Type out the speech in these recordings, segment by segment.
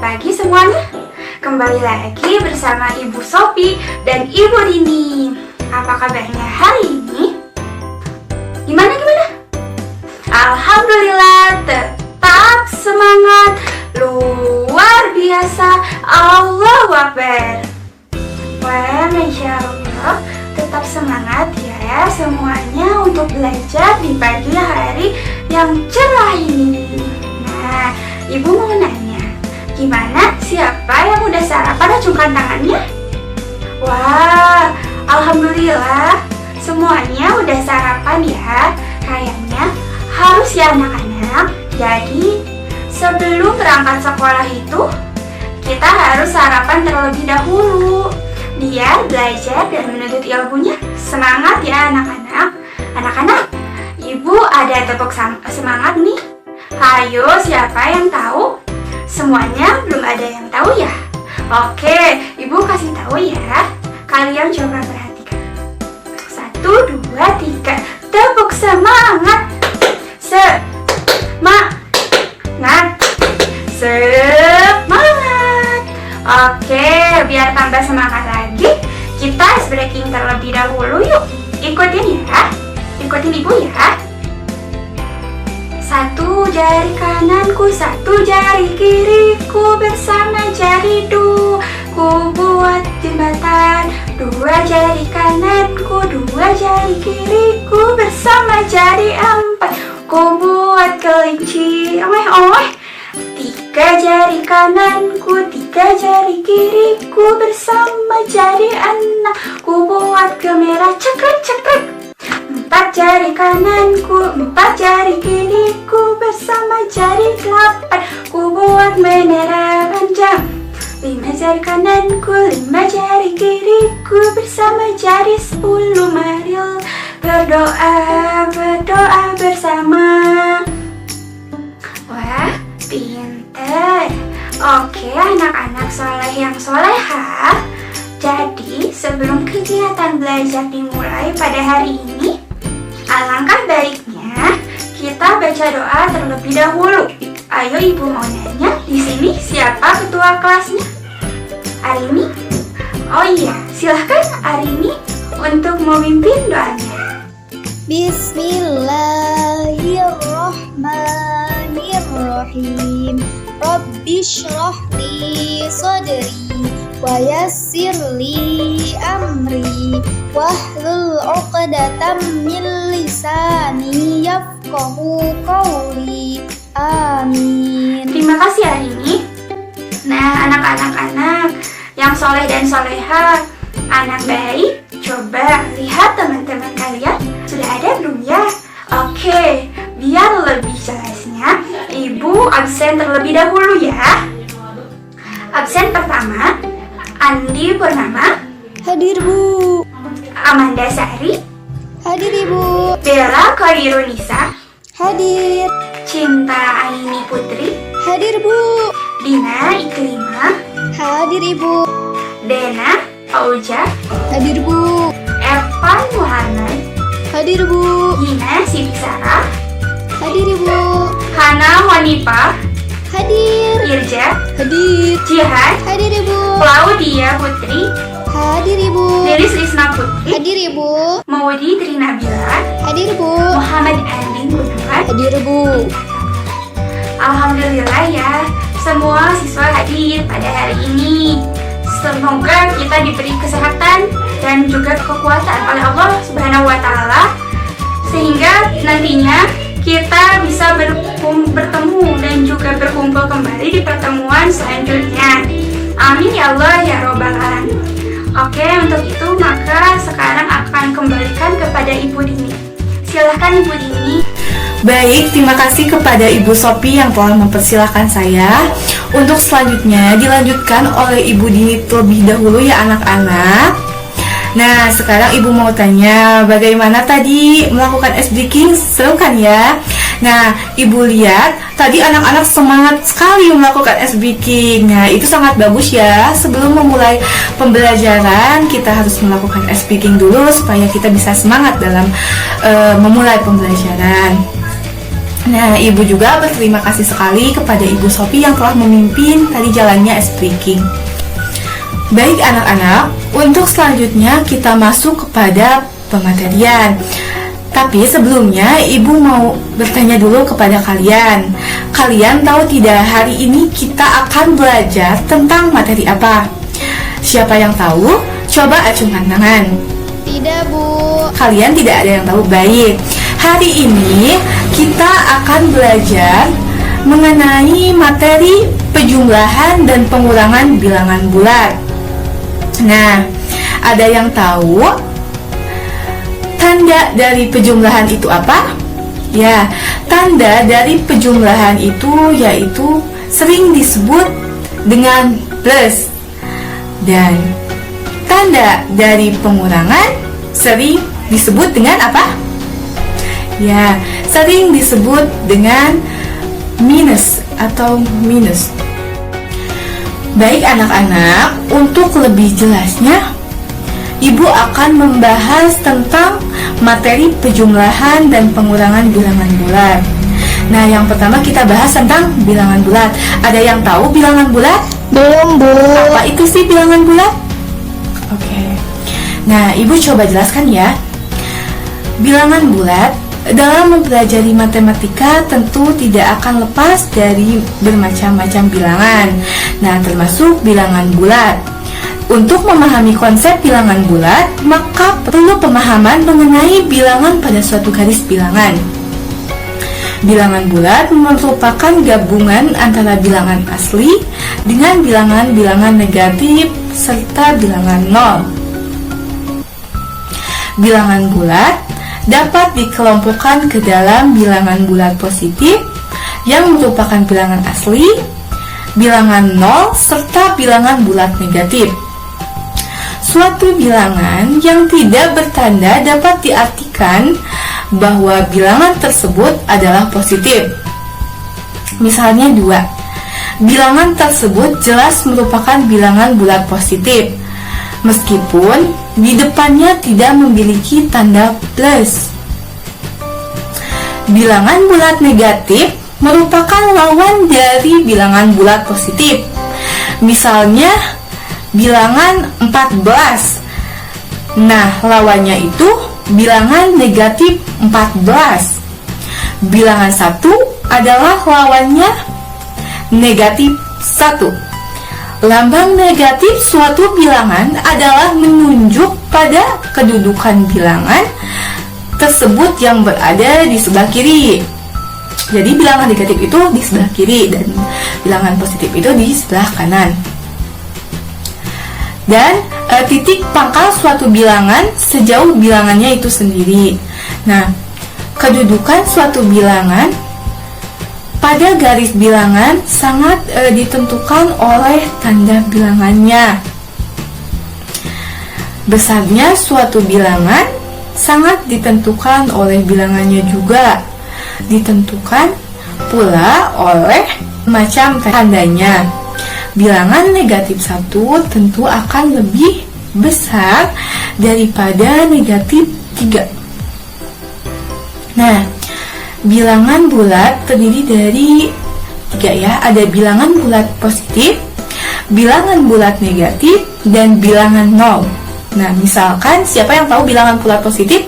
pagi semuanya. Kembali lagi bersama Ibu Sophie dan Ibu Dini. Apa kabarnya hari ini? Gimana? Alhamdulillah, tetap semangat, luar biasa, Allahu Akbar. Wah, Masya Allah, tetap semangat ya semuanya untuk belajar di pagi hari yang cerah ini. Nah, Ibu mau nanya, gimana? Siapa yang udah sarapan? Acungkan tangannya. Wah, Alhamdulillah, semuanya udah sarapan ya. Kayaknya harus ya anak-anak. Jadi, sebelum berangkat sekolah itu, kita harus sarapan terlebih dahulu biar belajar dan menuntut ilmunya. Semangat ya anak-anak. Anak-anak, Ibu ada tepuk semangat nih. Hayo, siapa yang tahu? Semuanya belum ada yang tahu ya? Oke, Ibu kasih tahu ya. Kalian coba perhatikan. 1, 2, 3. Tepuk semangat. Semangat. Oke, biar tambah semangat lagi, kita ice breaking terlebih dahulu yuk. Ikutin ya. Ikutin Ibu ya. 1 jari kananku, 1 jari kiriku, bersama jari ku buat jembatan. 2 jari kananku, 2 jari kiriku, bersama jari 4 ku buat kelinci. 3 jari kananku, 3 jari kiriku, bersama jari 6 ku buat kemerah. Cekrek. 4 jari kananku, 4 jari kiriku, bersama jari 8 ku buat menara panjang. 5 jari kananku, 5 jari kiriku, bersama jari 10. Mari berdoa bersama. Wah, pinter. Oke, anak-anak soleh yang soleha. Jadi, sebelum kegiatan belajar dimulai pada hari ini, alangkah baiknya kita baca doa terlebih dahulu. Ayo Ibu mau nanya, di sini siapa ketua kelasnya? Arini? Oh iya, silahkan Arini untuk memimpin doanya. Bismillahirrahmanirrahim. Rabbi shrah li sadri wa yassir li amri wahlul 'uqdatam min lisani yafqahu qawli. Amin. Terima kasih Arini. Nah, anak-anak yang soleh dan soleha, anak baik, coba lihat teman-teman kalian sudah ada belum ya? Oke, biar lebih jelasnya, Ibu absen terlebih dahulu ya. Absen pertama, Andi Purnama. Hadir Bu. Amanda Sari. Hadir Ibu. Bella Koirunisa. Hadir. Cinta Aini Putri. Hadir Bu. Dina Iklima. Hadir Ibu. Dena Auja. Hadir Bu. Evan Muhammad. Hadir Bu. Gina Siti Sarah. Hadir Ibu. Hana Wanipa. Hadir. Irja. Hadir. Jihan. Hadir Ibu. Claudia Putri. Hadir Ibu. Lilis Risna Putri. Hadir Ibu. Maudi Trinabila. Hadir Bu. Muhammad Andin Gunawan. Hadir Bu. Alhamdulillah ya, semua siswa hadir pada hari ini. Semoga kita diberi kesehatan dan juga kekuatan oleh Allah Subhanahu wa Ta'ala, sehingga nantinya kita bisa bertemu dan juga berkumpul kembali di pertemuan selanjutnya. Amin ya Allah ya Robbal Alamin. Oke, untuk itu maka sekarang akan kembalikan kepada Ibu Dini. Silahkan Ibu Dini. Baik, terima kasih kepada Ibu Sophie yang telah mempersilahkan saya. Untuk selanjutnya dilanjutkan oleh Ibu Dini terlebih dahulu ya anak-anak. Nah, sekarang Ibu mau tanya, bagaimana tadi melakukan ice breaking? Seru kan ya? Nah, Ibu lihat tadi anak-anak semangat sekali melakukan ice breaking. Nah, itu sangat bagus ya. Sebelum memulai pembelajaran, kita harus melakukan ice breaking dulu supaya kita bisa semangat dalam memulai pembelajaran. Nah, Ibu juga berterima kasih sekali kepada Ibu Sophie yang telah memimpin tadi jalannya ice breaking. Baik anak-anak, untuk selanjutnya kita masuk kepada pematerian. Tapi sebelumnya Ibu mau bertanya dulu kepada kalian. Kalian tahu tidak hari ini kita akan belajar tentang materi apa? Siapa yang tahu? Coba acungkan tangan. Tidak, Bu. Kalian tidak ada yang tahu. Baik. Hari ini kita akan belajar mengenai materi penjumlahan dan pengurangan bilangan bulat. Nah, ada yang tahu tanda dari penjumlahan itu apa? Ya, tanda dari penjumlahan itu yaitu sering disebut dengan plus. Dan tanda dari pengurangan sering disebut dengan apa? Ya, sering disebut dengan minus atau minus. Baik anak-anak, untuk lebih jelasnya Ibu akan membahas tentang materi penjumlahan dan pengurangan bilangan bulat. Nah, yang pertama kita bahas tentang bilangan bulat. Ada yang tahu bilangan bulat? Belum, Bu. Apa itu sih bilangan bulat? Oke. Nah, Ibu coba jelaskan ya. Bilangan bulat dalam mempelajari matematika tentu tidak akan lepas dari bermacam-macam bilangan. Nah, termasuk bilangan bulat. Untuk memahami konsep bilangan bulat, maka perlu pemahaman mengenai bilangan pada suatu garis bilangan. Bilangan bulat merupakan gabungan antara bilangan asli dengan bilangan-bilangan negatif serta bilangan nol. Bilangan bulat dapat dikelompokkan ke dalam bilangan bulat positif yang merupakan bilangan asli, bilangan nol, serta bilangan bulat negatif. Suatu bilangan yang tidak bertanda dapat diartikan bahwa bilangan tersebut adalah positif. Misalnya 2. Bilangan tersebut jelas merupakan bilangan bulat positif, meskipun di depannya tidak memiliki tanda plus. Bilangan bulat negatif merupakan lawan dari bilangan bulat positif. Misalnya bilangan 14. Nah, lawannya itu bilangan negatif 14. Bilangan 1 adalah lawannya negatif 1. Lambang negatif suatu bilangan adalah menunjuk pada kedudukan bilangan tersebut yang berada di sebelah kiri. Jadi bilangan negatif itu di sebelah kiri dan bilangan positif itu di sebelah kanan. Dan titik pangkal suatu bilangan sejauh bilangannya itu sendiri. Nah, kedudukan suatu bilangan pada garis bilangan sangat ditentukan oleh tanda bilangannya. Besarnya suatu bilangan sangat ditentukan oleh bilangannya juga. Ditentukan pula oleh macam tandanya. Bilangan negatif 1 tentu akan lebih besar daripada negatif 3. Nah, bilangan bulat terdiri dari 3 ya. Ada bilangan bulat positif, bilangan bulat negatif, dan bilangan nol. Nah, misalkan siapa yang tahu bilangan bulat positif?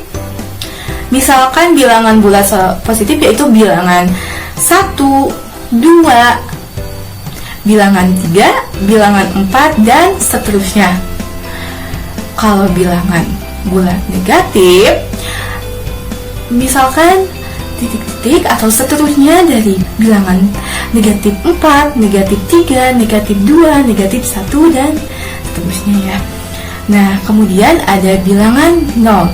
Misalkan bilangan bulat positif yaitu bilangan 1, 2, bilangan 3, bilangan 4, dan seterusnya. Kalau bilangan bulat negatif, misalkan titik-titik atau seterusnya dari bilangan negatif 4, negatif 3, negatif 2, negatif 1, dan seterusnya ya. Nah, kemudian ada bilangan 0.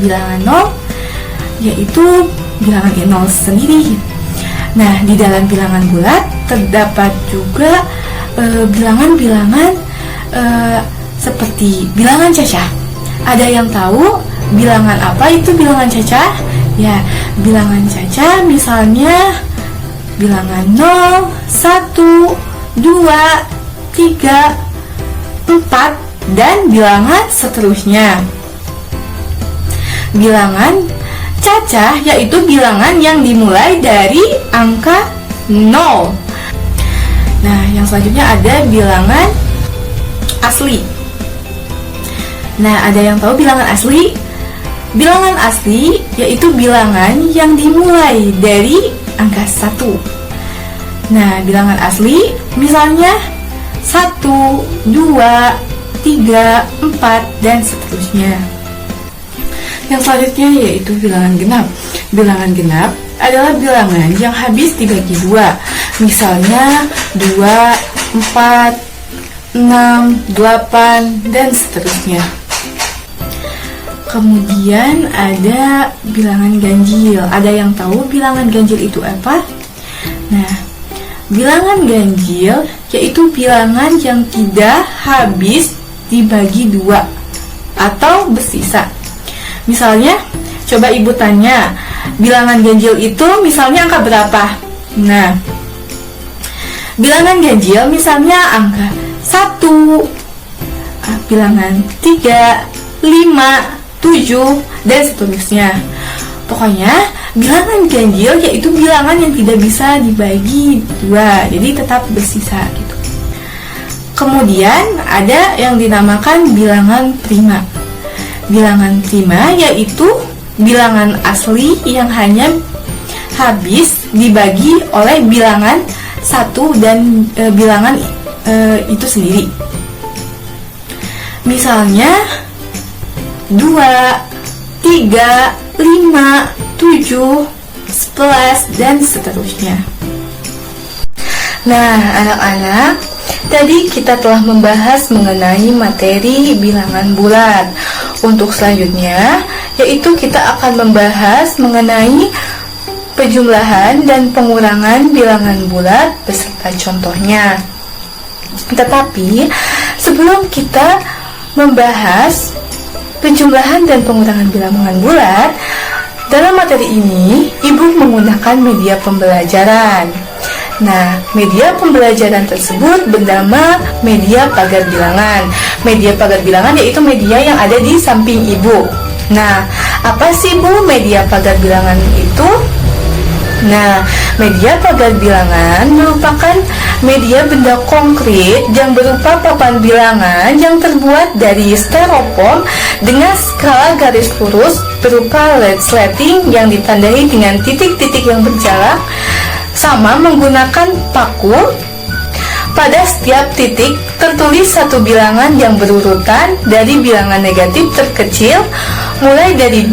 Bilangan 0 yaitu bilangan 0 sendiri. Nah, di dalam bilangan bulat terdapat juga bilangan-bilangan seperti bilangan cacah. Ada yang tahu bilangan apa itu bilangan cacah? Ya, bilangan cacah misalnya bilangan 0, 1, 2, 3, 4, dan bilangan seterusnya. Bilangan Cacah yaitu bilangan yang dimulai dari angka 0. Nah, yang selanjutnya ada bilangan asli. Nah, ada yang tahu bilangan asli? Bilangan asli yaitu bilangan yang dimulai dari angka 1. Nah, bilangan asli misalnya 1, 2, 3, 4, dan seterusnya. Yang selanjutnya yaitu bilangan genap. Bilangan genap adalah bilangan yang habis dibagi 2. Misalnya 2, 4, 6, 8, dan seterusnya. Kemudian ada bilangan ganjil. Ada yang tahu bilangan ganjil itu apa? Nah, bilangan ganjil yaitu bilangan yang tidak habis dibagi 2 atau bersisa. Misalnya, coba ibu tanya, bilangan ganjil itu misalnya angka berapa? Nah, bilangan ganjil misalnya angka 1, bilangan 3, 5, 7, dan seterusnya. Pokoknya bilangan ganjil yaitu bilangan yang tidak bisa dibagi 2, jadi tetap bersisa gitu. Kemudian ada yang dinamakan bilangan prima. Bilangan prima yaitu bilangan asli yang hanya habis dibagi oleh bilangan 1 dan bilangan itu sendiri. Misalnya 2, 3, 5, 7, 11, dan seterusnya. Nah, anak-anak, tadi kita telah membahas mengenai materi bilangan bulat. Untuk selanjutnya, yaitu kita akan membahas mengenai penjumlahan dan pengurangan bilangan bulat beserta contohnya. Tetapi, sebelum kita membahas penjumlahan dan pengurangan bilangan bulat, dalam materi ini, Ibu menggunakan media pembelajaran. Nah, media pembelajaran tersebut bernama media pagar bilangan. Media pagar bilangan yaitu media yang ada di samping Ibu. Nah, apa sih Bu media pagar bilangan itu? Nah, media pagar bilangan merupakan media benda konkret yang berupa papan bilangan yang terbuat dari styrofoam dengan skala garis lurus berupa resleting yang ditandai dengan titik-titik yang berjarak sama menggunakan paku. Pada setiap titik tertulis satu bilangan yang berurutan dari bilangan negatif terkecil mulai dari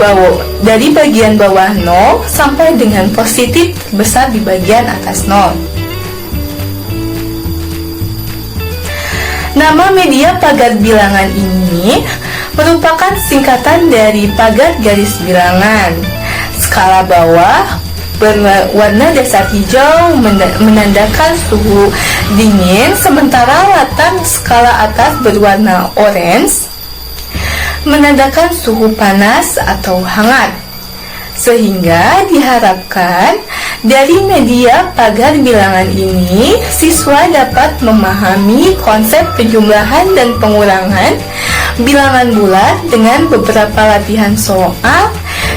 bagian bawah 0 sampai dengan positif besar di bagian atas 0. Nama media pagar bilangan ini merupakan singkatan dari pagar garis bilangan. Skala bawah berwarna dasar hijau menandakan suhu dingin, sementara latar skala atas berwarna orange menandakan suhu panas atau hangat. Sehingga diharapkan dari media pagar bilangan ini, siswa dapat memahami konsep penjumlahan dan pengurangan bilangan bulat dengan beberapa latihan soal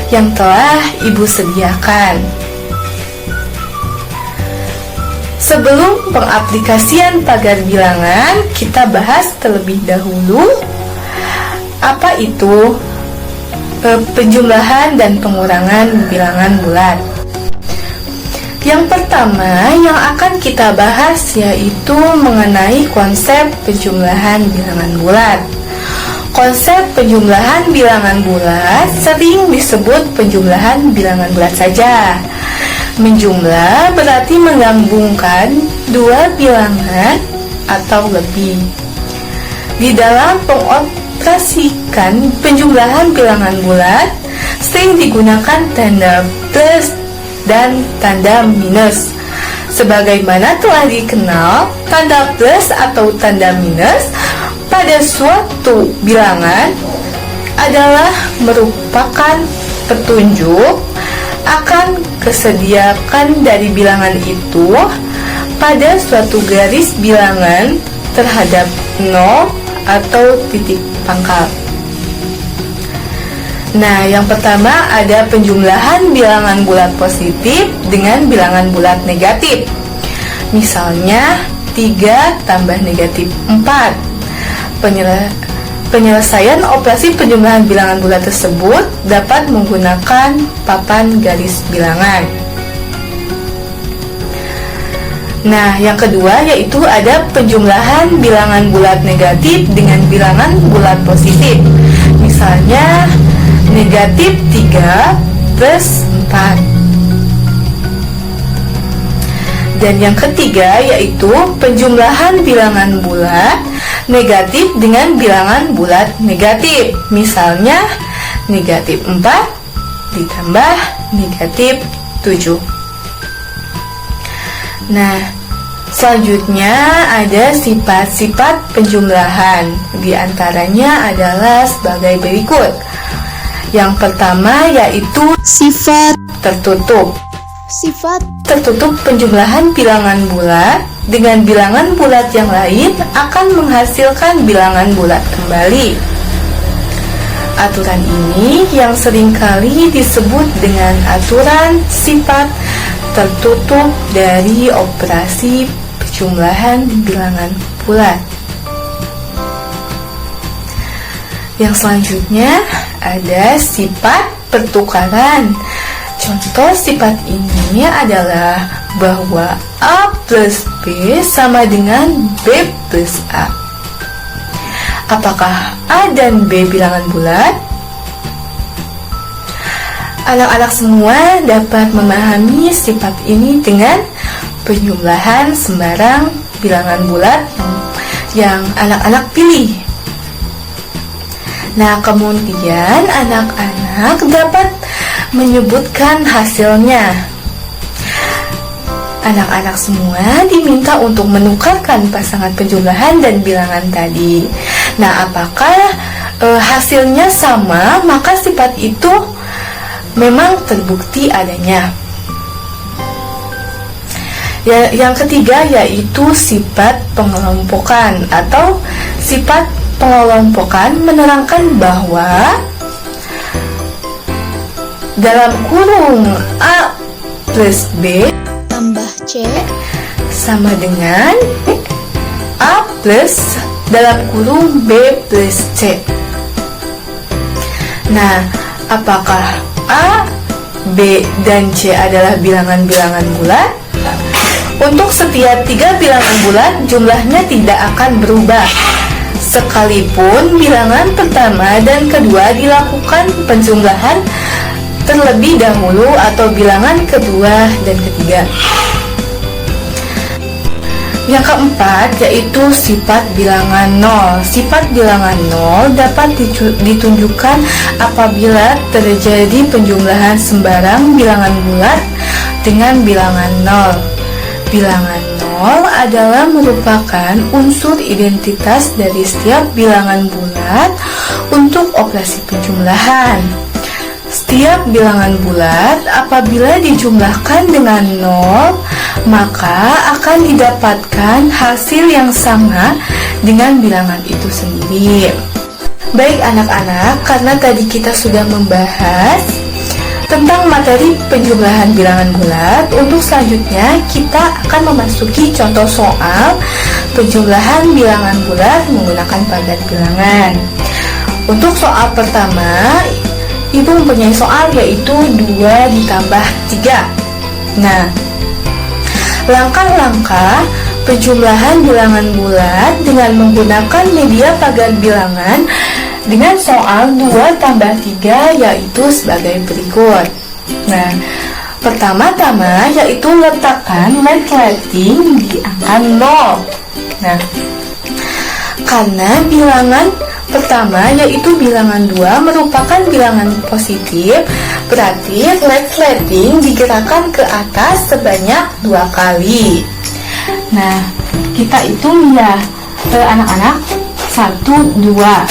yang telah Ibu sediakan. Sebelum pengaplikasian pagar bilangan, kita bahas terlebih dahulu apa itu penjumlahan dan pengurangan bilangan bulat. Yang pertama yang akan kita bahas yaitu mengenai konsep penjumlahan bilangan bulat. Konsep penjumlahan bilangan bulat sering disebut penjumlahan bilangan bulat saja. Menjumlah berarti menggabungkan dua bilangan atau lebih. Di dalam pengoperasikan penjumlahan bilangan bulat, sering digunakan tanda plus dan tanda minus. Sebagaimana telah dikenal, tanda plus atau tanda minus pada suatu bilangan adalah merupakan petunjuk akan kesediakan dari bilangan itu pada suatu garis bilangan terhadap 0 atau titik pangkal. Nah, yang pertama ada penjumlahan bilangan bulat positif dengan bilangan bulat negatif. Misalnya 3 tambah negatif 4. Penyelesaian operasi penjumlahan bilangan bulat tersebut dapat menggunakan papan garis bilangan. Nah, yang kedua yaitu ada penjumlahan bilangan bulat negatif dengan bilangan bulat positif. Misalnya negatif 3 plus 4. Dan yang ketiga yaitu penjumlahan bilangan bulat negatif dengan bilangan bulat negatif. Misalnya negatif 4 ditambah negatif 7. Nah, selanjutnya ada sifat-sifat penjumlahan. Di antaranya adalah sebagai berikut. Yang pertama yaitu Sifat tertutup. Sifat Tertutup penjumlahan bilangan bulat dengan bilangan bulat yang lain akan menghasilkan bilangan bulat kembali. Aturan ini yang seringkali disebut dengan aturan sifat tertutup dari operasi penjumlahan bilangan bulat. Yang selanjutnya ada sifat pertukaran. Contoh sifat ini adalah bahwa A plus B sama dengan B plus A. Apakah A dan B bilangan bulat? Anak-anak semua dapat memahami sifat ini dengan penjumlahan sembarang bilangan bulat yang anak-anak pilih. Nah, kemudian anak-anak dapat menyebutkan hasilnya. Anak-anak semua diminta untuk menukarkan pasangan penjumlahan dan bilangan tadi. Nah, apakah hasilnya sama, maka sifat itu memang terbukti adanya. Yang ketiga yaitu sifat pengelompokan atau sifat pengelompokan menerangkan bahwa dalam kurung A plus B tambah C sama dengan A plus dalam kurung B plus C. Nah, apakah A, B, dan C adalah bilangan-bilangan bulat? Untuk setiap 3 bilangan bulat, jumlahnya tidak akan berubah sekalipun bilangan pertama dan kedua dilakukan penjumlahan terlebih dahulu atau bilangan kedua dan ketiga. Yang keempat yaitu sifat bilangan nol. Sifat bilangan nol dapat ditunjukkan apabila terjadi penjumlahan sembarang bilangan bulat dengan bilangan nol. Bilangan nol adalah merupakan unsur identitas dari setiap bilangan bulat untuk operasi penjumlahan. Setiap bilangan bulat apabila dijumlahkan dengan nol, maka akan didapatkan hasil yang sama dengan bilangan itu sendiri. Baik anak-anak, karena tadi kita sudah membahas tentang materi penjumlahan bilangan bulat, untuk selanjutnya kita akan memasuki contoh soal penjumlahan bilangan bulat menggunakan pagar bilangan. Untuk soal pertama, Ibu mempunyai soal yaitu 2 ditambah 3. Nah, langkah-langkah penjumlahan bilangan bulat dengan menggunakan media pagar bilangan dengan soal 2 tambah 3 yaitu sebagai berikut. Nah, pertama-tama yaitu letakkan resleting di angka 0. Nah, karena bilangan pertama yaitu bilangan 2 merupakan bilangan positif, berarti resleting digerakkan ke atas sebanyak 2 kali. Nah, kita hitung ya anak-anak, 1, 2.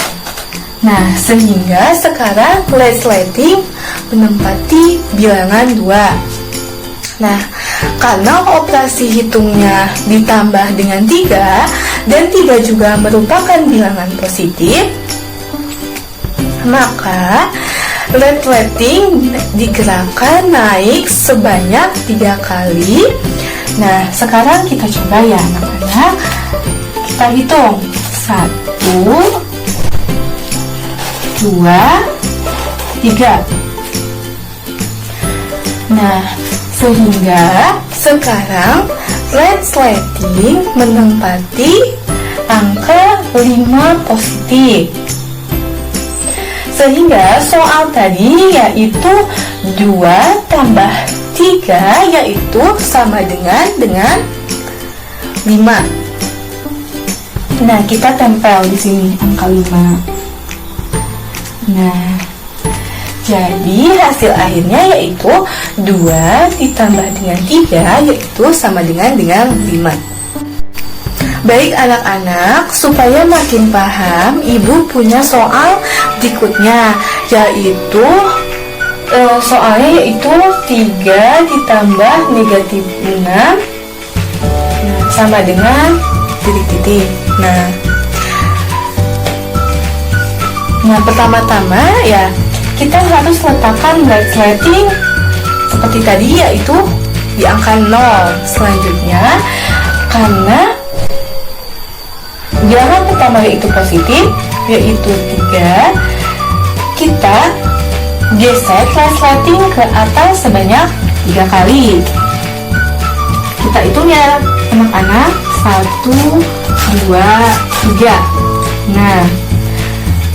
Nah, sehingga sekarang resleting menempati bilangan 2. Nah, karena operasi hitungnya ditambah dengan 3 dan 3 juga merupakan bilangan positif, maka resleting digerakkan naik sebanyak 3 kali. Nah, sekarang kita coba ya anak-anak. Kita hitung 1, 2, 3. Nah, sehingga sekarang resleting menempati angka 5 positif. Sehingga soal tadi yaitu 2 tambah 3 yaitu sama dengan 5. Nah, kita tempel di sini angka 5. Nah, jadi hasil akhirnya yaitu 2 ditambah dengan 3 yaitu sama dengan 5. Baik anak-anak, supaya makin paham, Ibu punya soal berikutnya, yaitu soalnya yaitu 3 ditambah negatif 6 sama dengan titik-titik. Nah, pertama-tama ya kita harus letakkan resleting seperti tadi, yaitu di angka 0. Selanjutnya, karena bilangan pertama yaitu positif, yaitu 3, kita geser resleting ke atas sebanyak 3 kali. Kita hitung ya anak-anak, 1, 2, 3. Nah,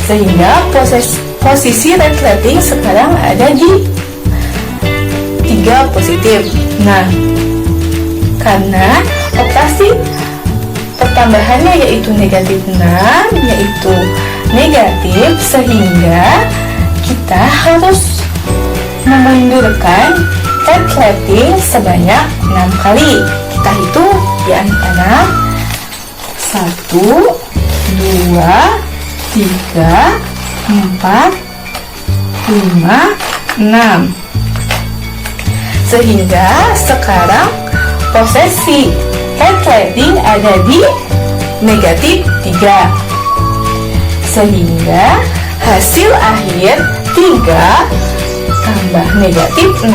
sehingga posisi resleting sekarang ada di 3 positif. Nah, karena operasi pertambahannya yaitu negatif 6, yaitu negatif, sehingga kita harus memundurkan resleting sebanyak 6 kali. Kita hitung ya anak-anak, 1, 2, 3, 4, 5, 6. Sehingga sekarang posisi resleting ada di negatif 3. Sehingga hasil akhir 3 tambah negatif 6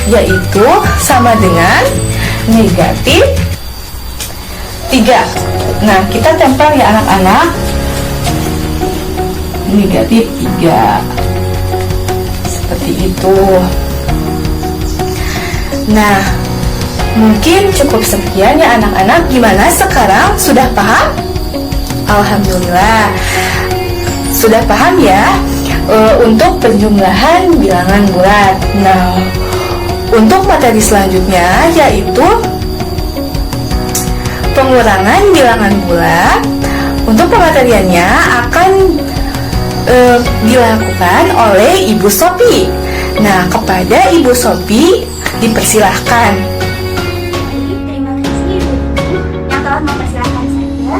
yaitu sama dengan negatif 3. Nah, kita tempel ya anak-anak, negatif 3 seperti itu. Nah, mungkin cukup sekian ya anak-anak. Gimana sekarang? Sudah paham? Alhamdulillah sudah paham ya untuk penjumlahan bilangan bulat. Nah, untuk materi selanjutnya yaitu pengurangan bilangan bulat. Untuk pemateriannya akan dilakukan oleh Ibu Sophie. Nah, kepada Ibu Sophie dipersilahkan. Terima kasih Ibu yang telah mempersilahkan saya.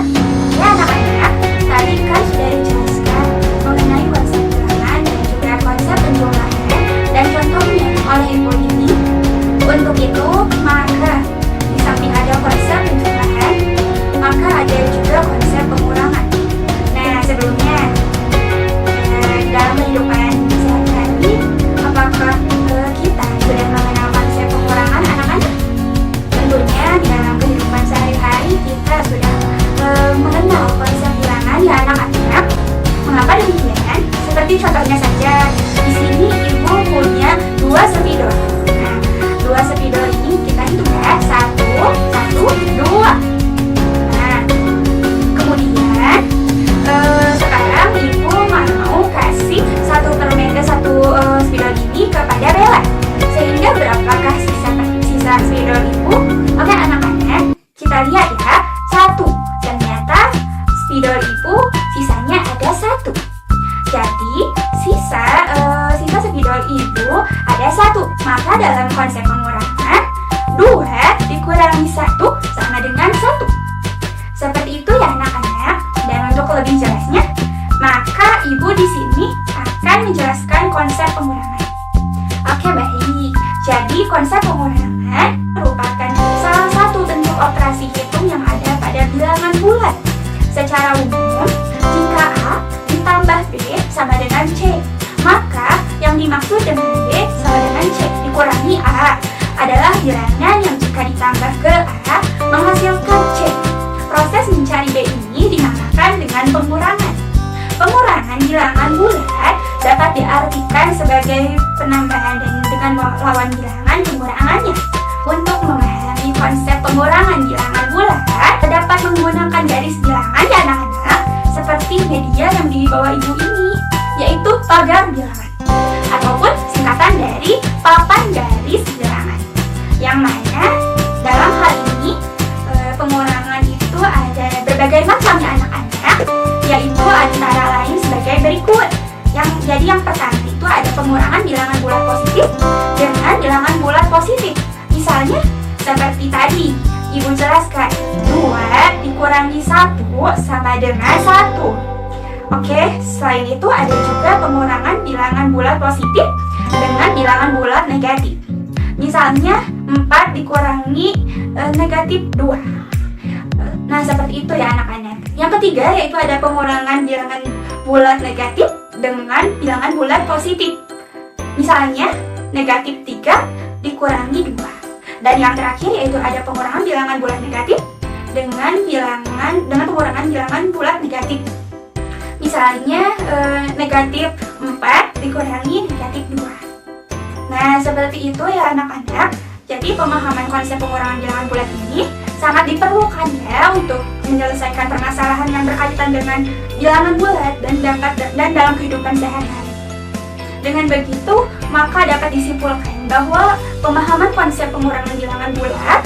Ya anak-anak, tadi kan sudah dijelaskan mengenai konsep bilangan dan juga konsep penjumlahan dan contohnya oleh Ibu ini. Untuk itu, maka di samping ada konsep penjumlahan, maka ada juga konsep pengurangan. Nah, sebelumnya dalam kehidupan sehari-hari, apakah kita sudah mengenal konsep pengurangan anak-anak? Tentunya di dalam kehidupan sehari-hari kita sudah mengenal konsep bilangan ya anak-anak. Mengapa demikian? Seperti contohnya saja, di sini Ibu punya 2 spidol. Nah, 2 spidol ini kita hitung ya, 1, 2. Nah, kemudian sekarang Ibu mau kasih 1 per mega 1 spidol ini kepada Bella. Sehingga berapakah sisa spidol Ibu? Oke anak-anak, kita lihat ya. 1. Ternyata spidol Ibu sisanya ada 1. Jadi sisa spidol Ibu ada 1. Maka dalam konsep pengurangan, 2 dikurangi 1 sama dengan 1. Seperti itu ya anak-anak. Dan untuk lebih jelasnya, maka Ibu di sini akan menjelaskan konsep pengurangan. Oke, baik. Jadi konsep pengurangan merupakan salah satu bentuk operasi hitung yang ada pada bilangan bulat. Secara umum, jika A ditambah B sama dengan C, maka Yang dimaksud dengan B sama dengan C dikurangi A adalah bilangan yang jika ditambah ke A menghasilkan C. Proses mencari B ini dinamakan dengan pengurangan. Pengurangan bilangan bulat dapat diartikan sebagai penambahan dan dengan lawan bilangan pengurangannya. Untuk memahami konsep pengurangan bilangan bulat, dapat menggunakan garis bilangan ya anak-anak, seperti media yang dibawa ibu ini, yaitu pagar bilangan, ataupun singkatan dari papan garis bilangan. Yang mana dalam hal ini pengurangan itu ada berbagai macam ya anak-anak, yaitu antara lain sebagai berikut. Yang pertama itu ada pengurangan bilangan bulat positif dengan bilangan bulat positif. Misalnya seperti tadi ibu jelaskan 2 dikurangi 1 sama dengan 1. Oke, selain itu ada juga pengurangan bilangan bulat positif dengan bilangan bulat negatif. Misalnya 4 dikurangi negatif 2. Nah, seperti itu ya anak-anak. Yang ketiga yaitu ada pengurangan bilangan bulat negatif dengan bilangan bulat positif. Misalnya negatif 3 dikurangi 2. Dan yang terakhir yaitu ada pengurangan bilangan bulat negatif dengan pengurangan bilangan bulat negatif. Misalnya negatif 4 dikurangi negatif 2. Nah, seperti itu ya anak-anak. Jadi pemahaman konsep pengurangan bilangan bulat ini sangat diperlukan ya untuk menyelesaikan permasalahan yang berkaitan dengan bilangan bulat dan dalam kehidupan sehari-hari. Dengan begitu, maka dapat disimpulkan bahwa pemahaman konsep pengurangan bilangan bulat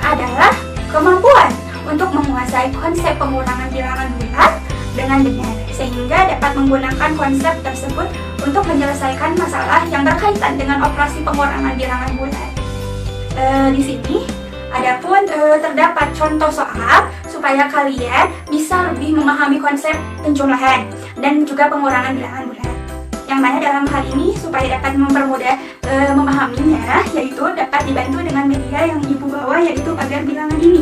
adalah kemampuan untuk menguasai konsep pengurangan bilangan bulat dengan benar, sehingga dapat menggunakan konsep tersebut untuk menyelesaikan masalah yang berkaitan dengan operasi pengurangan bilangan bulat. Di sini adapun terdapat contoh soal supaya kalian bisa lebih memahami konsep penjumlahan dan juga pengurangan bilangan bulat. Yang mana dalam hal ini supaya dapat mempermudah memahaminya, yaitu dapat dibantu dengan media yang ibu bawa, yaitu pagar bilangan ini.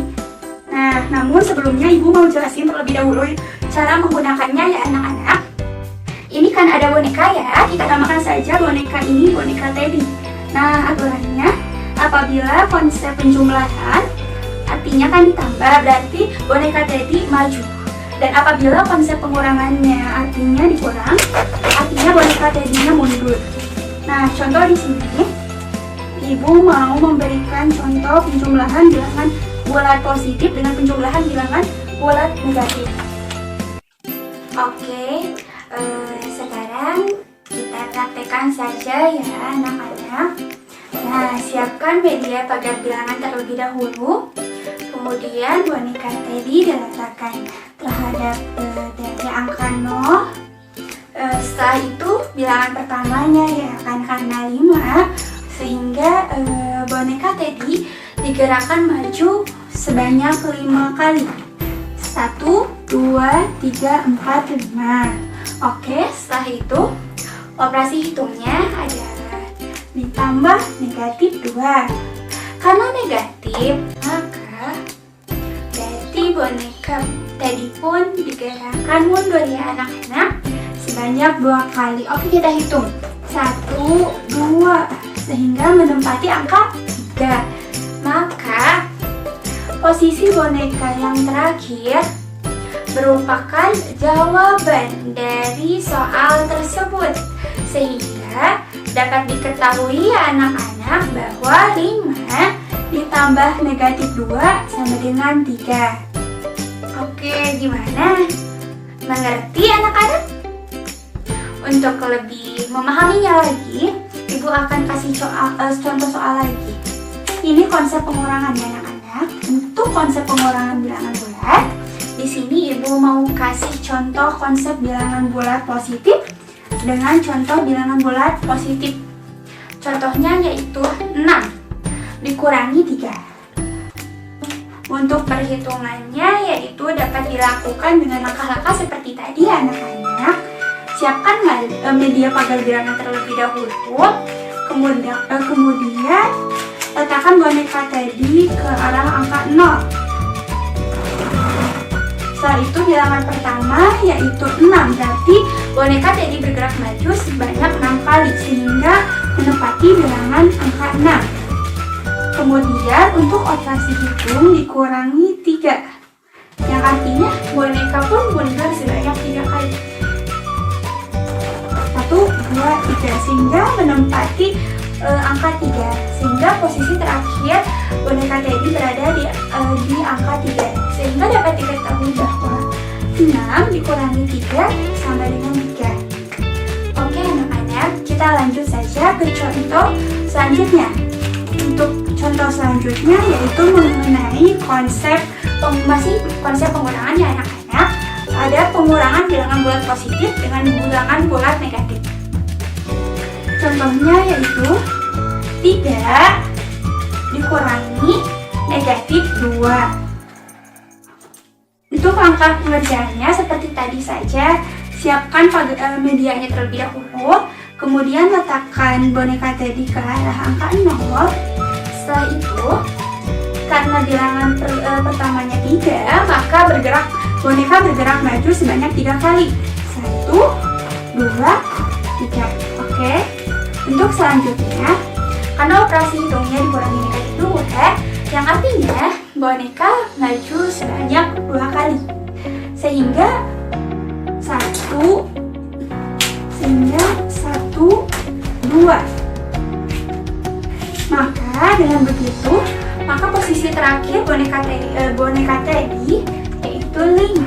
Nah, namun sebelumnya ibu mau jelasin terlebih dahulu cara menggunakannya ya anak-anak. Ini kan ada boneka ya, kita namakan saja boneka ini boneka Teddy. Nah, aturannya apabila konsep penjumlahan artinya kan ditambah, berarti boneka Teddy maju. Dan apabila konsep pengurangannya artinya dikurang, artinya boneka Teddy-nya mundur. Nah, contoh di sini, ibu mau memberikan contoh penjumlahan bilangan bulat positif dengan penjumlahan bilangan bulat negatif. Oke, sekarang kita praktekkan saja ya anak-anak. Nah, siapkan media pagar bilangan terlebih dahulu. Kemudian boneka Teddy diletakkan terhadap dari angka 0. Setelah itu bilangan pertamanya ya akan karena 5, sehingga boneka Teddy digerakkan maju sebanyak 5 kali. 1, 2, 3, 4, 5. Oke, setelah itu operasi hitungnya adalah ditambah negatif 2. Karena negatif, maka berarti boneka Teddy pun digerakkan mundur ya anak-anak sebanyak 2 kali. Oke, kita hitung 1, 2 sehingga menempati angka 3. Maka posisi boneka yang terakhir merupakan jawaban dari soal tersebut, sehingga dapat diketahui ya anak-anak bahwa 5 ditambah negatif 2 sama dengan 3. Oke, gimana? Mengerti anak-anak? Untuk lebih memahaminya lagi, ibu akan kasih contoh soal lagi. Ini konsep pengurangan ya anak-anak. Untuk konsep pengurangan bilangan bulat, di sini ibu mau kasih contoh konsep bilangan bulat positif dengan contoh bilangan bulat positif. Contohnya yaitu 6 dikurangi 3. Untuk perhitungannya yaitu dapat dilakukan dengan langkah-langkah seperti tadi ya anak-anak. Siapkan media pagar bilangan terlebih dahulu. Kemudian letakkan boneka Teddy ke arah angka 0. Setelah itu bilangan pertama yaitu 6, berarti boneka Teddy bergerak maju sebanyak 6 kali sehingga menempati bilangan angka 6. Kemudian untuk operasi hitung dikurangi 3, yang artinya boneka pun mundur sebanyak 3 kali. 1, 2, 3 sehingga menempati angka 3, sehingga posisi terakhir boneka Teddy berada di angka 3, sehingga dapat diketahui bahwa 6 dikurangi 3 sama dengan 3. Oke anak-anak, kita lanjut saja ke contoh selanjutnya. Untuk contoh selanjutnya yaitu mengenai konsep pengurangan ya anak-anak. Ada pengurangan bilangan bulat positif dengan bilangan bulat negatif. Contohnya yaitu 3 dikurangi negatif 2. Untuk langkah pengerjaannya seperti tadi saja, siapkan medianya terlebih dahulu, kemudian letakkan boneka Teddy ke arah angka 0. Setelah itu, karena bilangan pertamanya 3, maka boneka bergerak maju sebanyak 3 kali. 1, 2, 3. Oke. Untuk selanjutnya, karena operasi hitungnya dikurangi negatif 2, yang artinya boneka maju sebanyak 2 kali. Sehingga 1, 2. Maka dengan begitu, maka posisi terakhir boneka Teddy yaitu 5.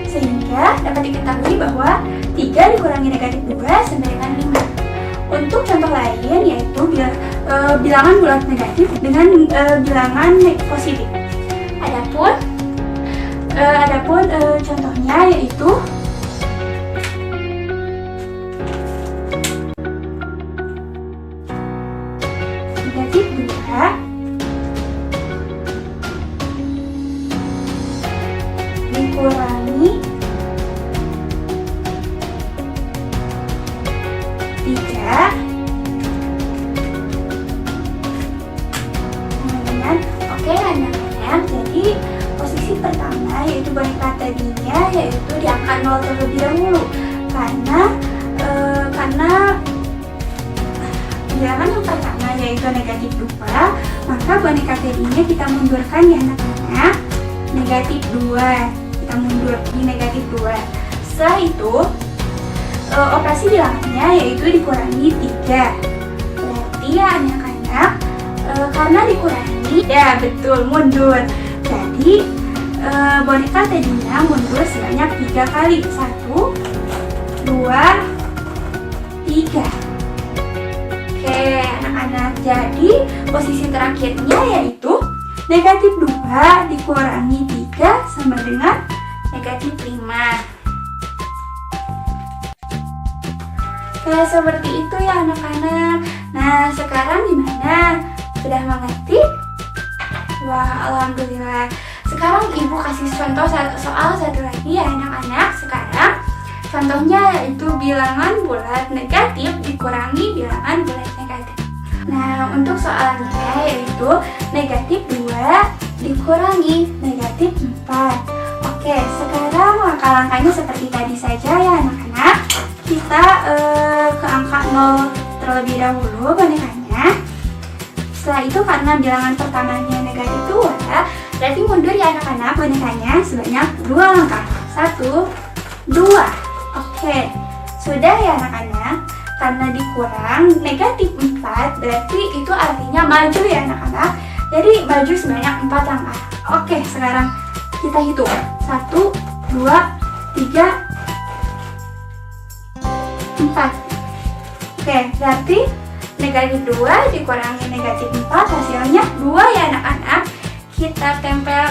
Sehingga dapat diketahui bahwa 3 dikurangi negatif 2 sama dengan 5. Untuk contoh lain yaitu bilangan bulat negatif dengan bilangan positif. Adapun contohnya yaitu negatif 2 dikurangi 3 dengan oke anak-anak. Jadi posisi pertama yaitu boneka Teddy-nya yaitu di angka 0 terlebih dahulu karena bilangan yang pertama yaitu negatif 2, maka boneka Teddy-nya kita mundurkan ya anak-anak, negatif 2, kita mundur di negatif 2. Setelah itu operasi bilangannya yaitu dikurangi 3. Berarti ya anak-anak, karena dikurangi ya betul mundur. Jadi boneka Teddy-nya mundur sebanyak 3 kali. 1, 2, 3. Oke anak-anak, jadi posisi terakhirnya yaitu negatif 2 dikurangi 3 sama dengan negatif 5. Ya seperti itu ya anak-anak. Nah sekarang gimana? Sudah mengerti? Wah alhamdulillah. Sekarang ibu kasih contoh soal satu lagi ya anak-anak. Sekarang contohnya yaitu bilangan bulat negatif dikurangi bilangan bulat negatif. Nah untuk soalnya yaitu negatif 2 dikurangi negatif 4. Oke sekarang langkah-langkahnya seperti tadi saja ya anak-anak. Kita ke angka 0 terlebih dahulu bonekanya. Setelah itu karena bilangan pertamanya negatif 2, berarti mundur ya anak-anak bonekanya sebanyak 2 langkah. 1, 2. Oke, sudah ya anak-anak. Karena dikurang negatif 4, berarti itu artinya maju ya anak-anak. Jadi maju sebanyak 4 langkah. Oke, sekarang kita hitung. 1, 2, 3, 4. Oke, berarti negatif 2 dikurangi negatif 4 hasilnya 2 ya anak-anak. Kita tempel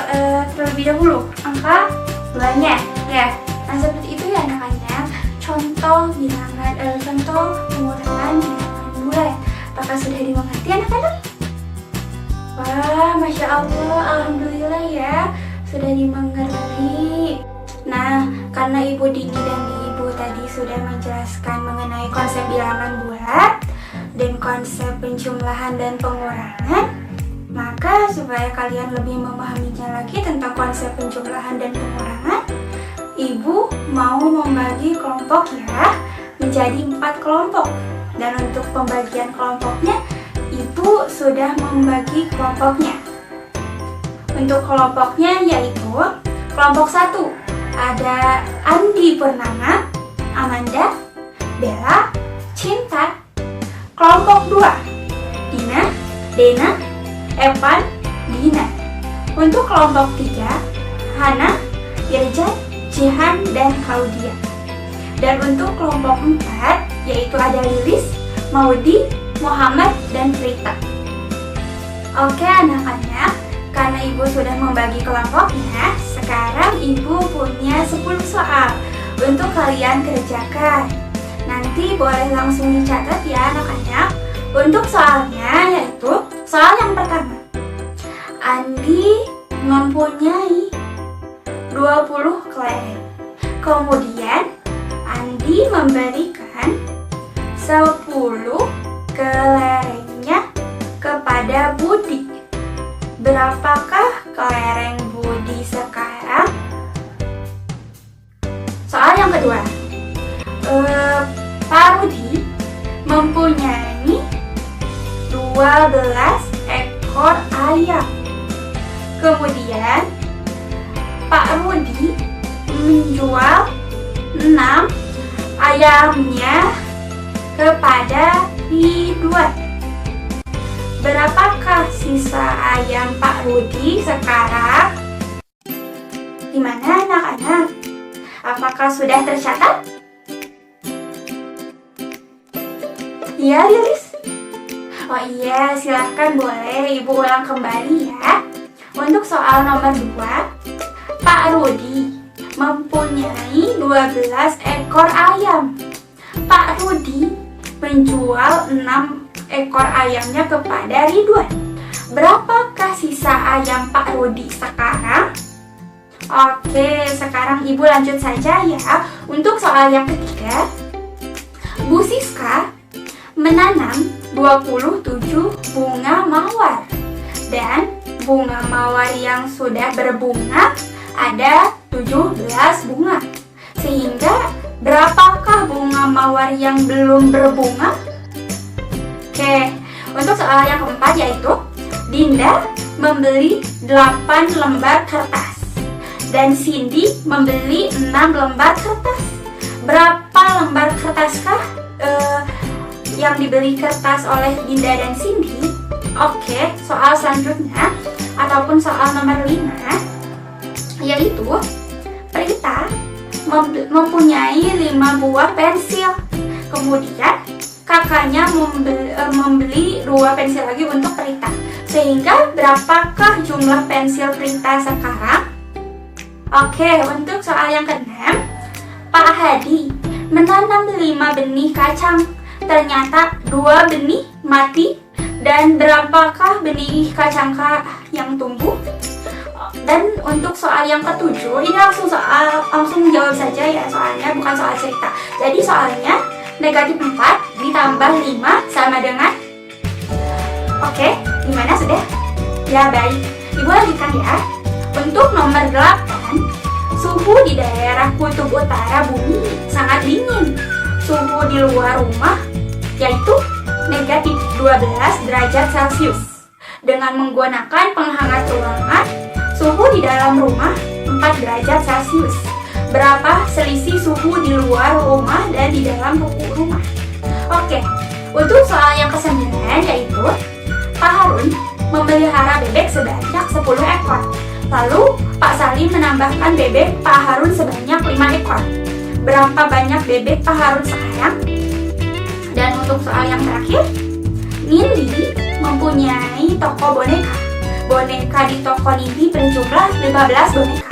terlebih dahulu angka 2-nya ya. Nah seperti itu ya anak-anak. Contoh pengurangan bilangan bulat. Apakah sudah dimengerti anak-anak? Wah, Masya Allah, Alhamdulillah ya, sudah dimengerti. Nah, karena Ibu Diki dan Ibu tadi sudah menjelaskan mengenai konsep bilangan bulat dan konsep penjumlahan dan pengurangan, maka supaya kalian lebih memahaminya lagi tentang konsep penjumlahan dan pengurangan, Ibu mau membagi kelompok ya menjadi 4 kelompok. Dan untuk pembagian kelompoknya, Ibu sudah membagi kelompoknya. Untuk kelompoknya yaitu kelompok 1 ada Andi Purnama, Amanda, Bella, Cinta. Kelompok 2 Dina, Dena, Evan, Dina. Untuk kelompok 3 Hana, Irjan, Jihan, dan Claudia. Dan untuk kelompok 4 yaitu ada Lilis, Maudi, Muhammad, dan Rita. Oke anak-anak, karena Ibu sudah membagi kelompoknya, sekarang Ibu punya 10 soal untuk kalian kerjakan. Nanti boleh langsung dicatat ya anak-anak. Untuk soalnya yaitu soal yang pertama. Andi mempunyai 20 kelereng. Kemudian Andi memberikan 10 kelerengnya kepada Budi. Berapakah kelereng Budi sekarang? Soal yang kedua. Pak Rudi mempunyai 12 ekor ayam. Kemudian Pak Rudi menjual 6 ayamnya kepada Ridwan. Berapakah sisa ayam Pak Rudi sekarang? Gimana anak-anak? Apakah sudah tercatat? Iya, Lilis? Oh iya, silahkan boleh Ibu ulang kembali ya. Untuk soal nomor 2, Pak Rudi mempunyai 12 ekor ayam. Pak Rudi menjual 6 ekor ayamnya kepada Ridwan. Berapakah sisa ayam Pak Rudi sekarang? Oke, sekarang Ibu lanjut saja ya. Untuk soal yang ketiga, Bu Siska menanam 27 bunga mawar. Dan bunga mawar yang sudah berbunga ada 17 bunga. Sehingga berapakah bunga mawar yang belum berbunga? Oke, untuk soal yang keempat yaitu Dinda membeli 8 lembar kertas dan Cindy membeli 6 lembar kertas. Berapa lembar kertaskah yang dibeli kertas oleh Dinda dan Cindy? Oke, soal selanjutnya ataupun soal nomor 5 yaitu Prita mempunyai 5 buah pensil. Kemudian kakaknya membeli 2 pensil lagi untuk Prita. Sehingga berapakah jumlah pensil Prita sekarang? Oke, untuk soal yang ke-6, Pak Hadi menanam 5 benih kacang. Ternyata 2 benih mati. Dan berapakah benih kacangkah yang tumbuh? Dan untuk soal yang ke-7, ini langsung jawab saja ya soalnya, bukan soal cerita. Jadi soalnya negatif 4 ditambah 5 sama dengan, oke, gimana sudah? Ya baik, Ibu lanjutkan ya. Untuk nomor 8, suhu di daerah kutub utara bumi sangat dingin. Suhu di luar rumah yaitu negatif 12 derajat Celcius. Dengan menggunakan penghangat ruangan, suhu di dalam rumah 4 derajat Celcius. Berapa selisih suhu di luar rumah dan di dalam rumah? Oke, untuk soal yang ke-9 yaitu Pak Harun memelihara bebek sebanyak 10 ekor. Lalu Pak Salim menambahkan bebek Pak Harun sebanyak 5 ekor. Berapa banyak bebek Pak Harun sekarang? Dan untuk soal yang terakhir, Nindi mempunyai toko boneka. Boneka di toko Nindi berjumlah 15 boneka.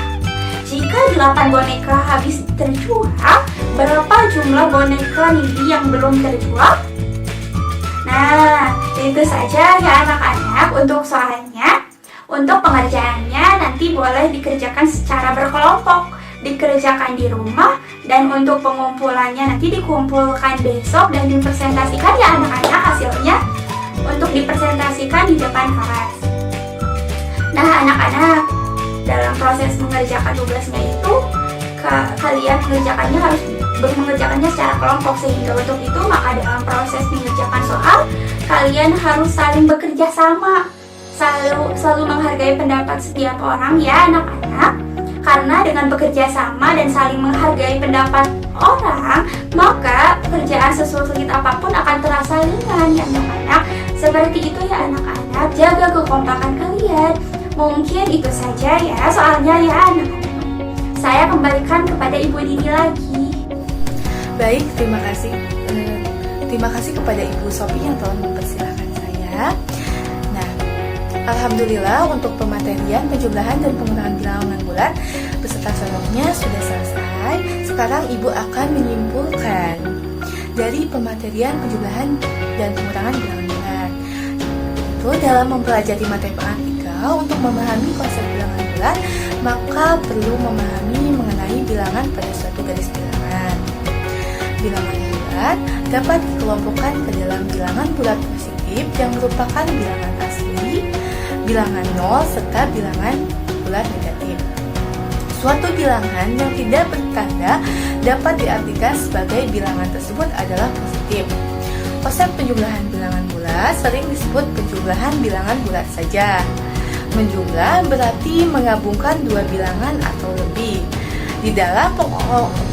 Jika 8 boneka habis terjual, berapa jumlah boneka Nindi yang belum terjual? Nah, itu saja ya anak-anak untuk soalnya. Untuk pengerjaannya nanti boleh dikerjakan secara berkelompok, dikerjakan di rumah, dan untuk pengumpulannya nanti dikumpulkan besok dan dipresentasikan ya anak-anak hasilnya untuk dipresentasikan di depan kelas. Nah anak-anak, dalam proses mengerjakan tugasnya itu kalian mengerjakannya secara kelompok, sehingga untuk itu maka dalam proses mengerjakan soal kalian harus saling bekerja sama, selalu menghargai pendapat setiap orang ya anak-anak. Karena dengan bekerja sama dan saling menghargai pendapat orang, maka pekerjaan sesulit apapun akan terasa ringan ya anak-anak. Seperti itu ya anak-anak, jaga kekompakan kalian. Mungkin itu saja ya soalnya ya anak-anak. Saya kembalikan kepada Ibu Dini lagi. Baik, terima kasih. Terima kasih kepada Ibu Sophie yang telah mempersilahkan saya. Nah, alhamdulillah untuk pematerian, penjumlahan dan pengurangan bilangan bulat beserta contohnya sudah selesai. Sekarang Ibu akan menyimpulkan dari pematerian, penjumlahan dan pengurangan bilangan bulat. Itu dalam mempelajari materi matematika untuk memahami konsep bilangan bulat, maka perlu memahami mengenai bilangan pada suatu garis bilangan. Bilangan bulat dapat dikelompokkan ke dalam bilangan bulat positif yang merupakan bilangan asli, bilangan nol, serta bilangan bulat negatif. Suatu bilangan yang tidak bertanda dapat diartikan sebagai bilangan tersebut adalah positif. Konsep penjumlahan bilangan bulat sering disebut penjumlahan bilangan bulat saja. Menjumlah berarti menggabungkan dua bilangan atau lebih. Di dalam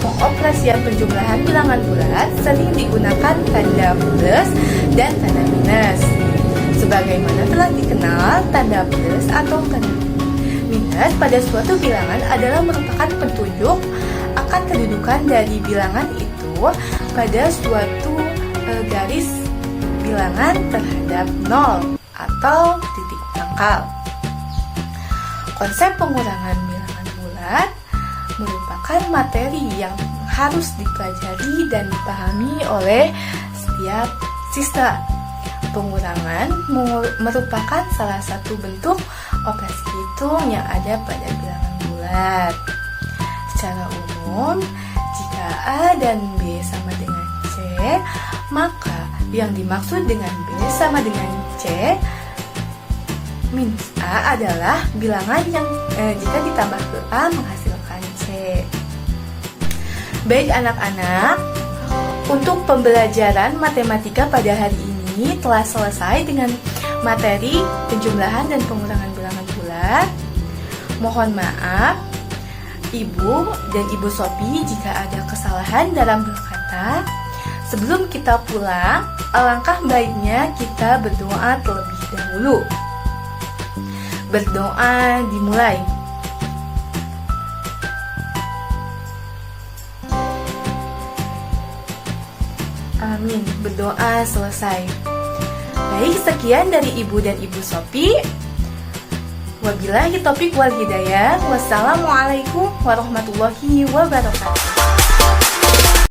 pengoperasian penjumlahan bilangan bulat sering digunakan tanda plus dan tanda minus. Sebagaimana telah dikenal, tanda plus atau tanda minus pada suatu bilangan adalah merupakan petunjuk akan kedudukan dari bilangan itu pada suatu garis bilangan terhadap nol atau titik pangkal. Konsep pengurangan bilangan bulat merupakan materi yang harus dipelajari dan dipahami oleh setiap siswa. Pengurangan merupakan salah satu bentuk operasi hitung yang ada pada bilangan bulat. Secara umum, jika A dan B sama dengan C, maka yang dimaksud dengan B sama dengan C minus A adalah bilangan yang jika ditambah ke A menghasilkan C. Baik anak-anak, untuk pembelajaran matematika pada hari ini telah selesai dengan materi penjumlahan dan pengurangan bilangan bulat. Mohon maaf Ibu dan Ibu Sophie jika ada kesalahan dalam berkata. Sebelum kita pulang, alangkah baiknya kita berdoa terlebih dahulu. Berdoa dimulai. Amin. Berdoa selesai. Baik, sekian dari Ibu dan Ibu Sophie. Wabillahi taufiq wal hidayah. Wassalamualaikum warahmatullahi wabarakatuh.